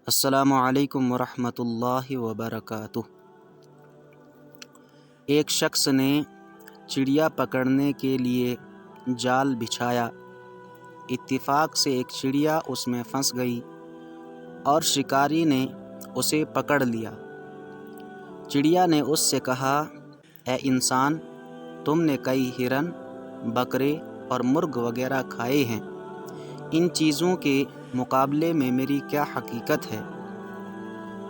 السلام علیکم ورحمۃ اللہ وبرکاتہ۔ ایک شخص نے چڑیا پکڑنے کے لیے جال بچھایا۔ اتفاق سے ایک چڑیا اس میں پھنس گئی اور شکاری نے اسے پکڑ لیا۔ چڑیا نے اس سے کہا، اے انسان، تم نے کئی ہرن، بکرے اور مرغ وغیرہ کھائے ہیں، ان چیزوں کے مقابلے میں میری کیا حقیقت ہے؟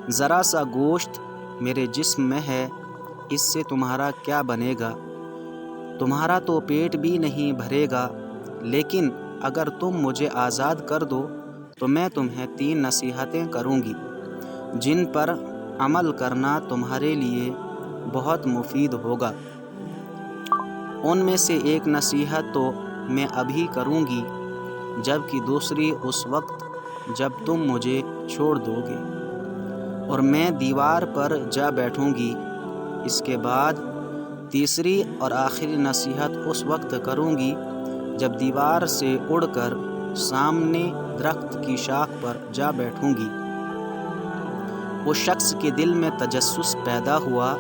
ذرا سا گوشت میرے جسم میں ہے، اس سے تمہارا کیا بنے گا؟ تمہارا تو پیٹ بھی نہیں بھرے گا، لیکن اگر تم مجھے آزاد کر دو تو میں تمہیں 3 نصیحتیں کروں گی جن پر عمل کرنا تمہارے لیے بہت مفید ہوگا۔ ان میں سے ایک نصیحت تو میں ابھی کروں گی، جبکہ دوسری اس وقت جب تم مجھے چھوڑ دو گے، اور میں دیوار پر جا بیٹھوں گی۔ اس کے بعد تیسری اور آخری نصیحت اس وقت کروں گی جب دیوار سے اڑ کر سامنے درخت کی شاخ پر جا بیٹھوں گی۔ اس شخص کے دل میں تجسس پیدا ہوا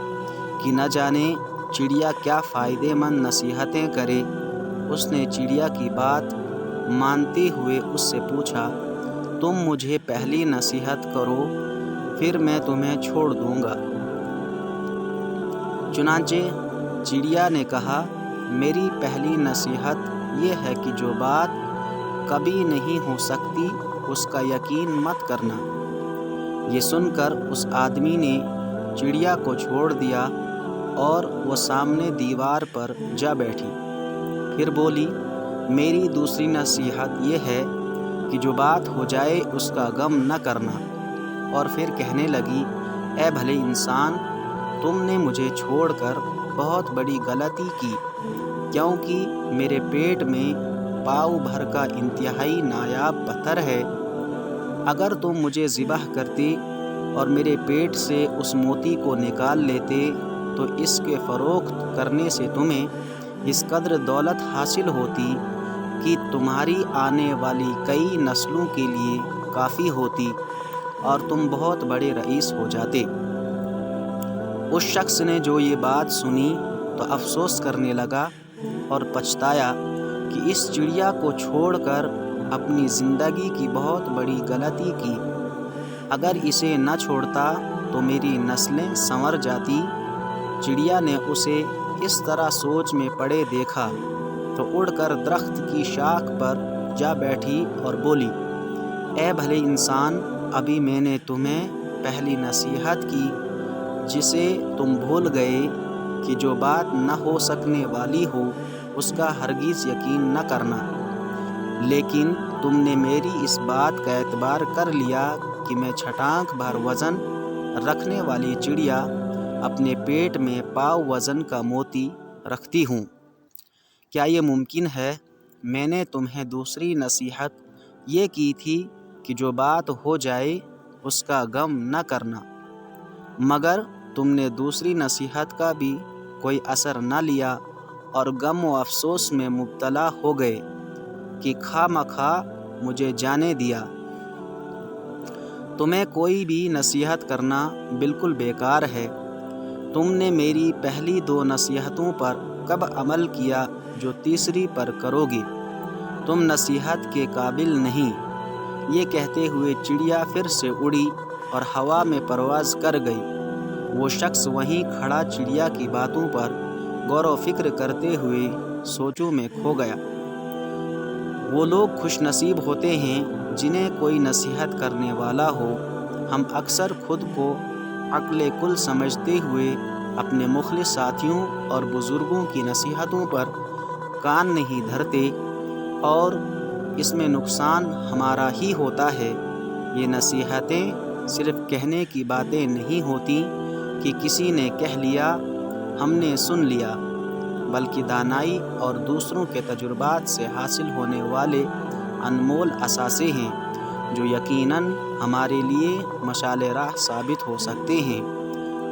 کہ نہ جانے چڑیا کیا فائدے مند نصیحتیں کرے۔ اس نے چڑیا کی بات مانتے ہوئے اس سے پوچھا، تم مجھے پہلی نصیحت کرو، پھر میں تمہیں چھوڑ دوں گا۔ چنانچہ چڑیا نے کہا، میری پہلی نصیحت یہ ہے کہ جو بات کبھی نہیں ہو سکتی اس کا یقین مت کرنا۔ یہ سن کر اس آدمی نے چڑیا کو چھوڑ دیا اور وہ سامنے دیوار پر جا بیٹھی۔ پھر بولی، میری دوسری نصیحت یہ ہے کہ جو بات ہو جائے اس کا غم نہ کرنا۔ اور پھر کہنے لگی، اے بھلے انسان، تم نے مجھے چھوڑ کر بہت بڑی غلطی کی، کیونکہ میرے پیٹ میں پاؤ بھر کا انتہائی نایاب پتھر ہے۔ اگر تم مجھے ذبح کرتے اور میرے پیٹ سے اس موتی کو نکال لیتے تو اس کے فروخت کرنے سے تمہیں اس قدر دولت حاصل ہوتی کہ تمہاری آنے والی کئی نسلوں کے لیے کافی ہوتی اور تم بہت بڑے رئیس ہو جاتے۔ اس شخص نے جو یہ بات سنی تو افسوس کرنے لگا اور پچھتایا کہ اس چڑیا کو چھوڑ کر اپنی زندگی کی بہت بڑی غلطی کی۔ اگر اسے نہ چھوڑتا تو میری نسلیں سنور جاتی۔ چڑیا نے اسے اس طرح سوچ میں پڑے دیکھا تو اڑ کر درخت کی شاخ پر جا بیٹھی اور بولی، اے بھلے انسان، ابھی میں نے تمہیں پہلی نصیحت کی جسے تم بھول گئے کہ جو بات نہ ہو سکنے والی ہو اس کا ہرگز یقین نہ کرنا، لیکن تم نے میری اس بات کا اعتبار کر لیا کہ میں چھٹانک بھر وزن رکھنے والی چڑیا اپنے پیٹ میں پاؤ وزن کا موتی رکھتی ہوں۔ کیا یہ ممکن ہے؟ میں نے تمہیں دوسری نصیحت یہ کی تھی کہ جو بات ہو جائے اس کا غم نہ کرنا، مگر تم نے دوسری نصیحت کا بھی کوئی اثر نہ لیا اور غم و افسوس میں مبتلا ہو گئے کہ خواہ مخواہ مجھے جانے دیا۔ تمہیں کوئی بھی نصیحت کرنا بالکل بیکار ہے۔ تم نے میری پہلی 2 نصیحتوں پر کب عمل کیا جو تیسری پر کرو گے؟ تم نصیحت کے قابل نہیں۔ یہ کہتے ہوئے چڑیا پھر سے اڑی اور ہوا میں پرواز کر گئی۔ وہ شخص وہیں کھڑا چڑیا کی باتوں پر غور و فکر کرتے ہوئے سوچوں میں کھو گیا۔ وہ لوگ خوش نصیب ہوتے ہیں جنہیں کوئی نصیحت کرنے والا ہو۔ ہم اکثر خود کو عقل کل سمجھتے ہوئے اپنے مخلص ساتھیوں اور بزرگوں کی نصیحتوں پر کان نہیں دھرتے، اور اس میں نقصان ہمارا ہی ہوتا ہے۔ یہ نصیحتیں صرف کہنے کی باتیں نہیں ہوتیں کہ کسی نے کہہ لیا، ہم نے سن لیا، بلکہ دانائی اور دوسروں کے تجربات سے حاصل ہونے والے انمول اثاثے ہیں جو یقیناً ہمارے لیے مشعل راہ ثابت ہو سکتے ہیں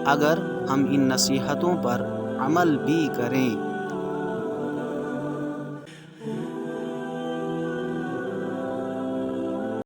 اگر ہم ان نصیحتوں پر عمل بھی کریں۔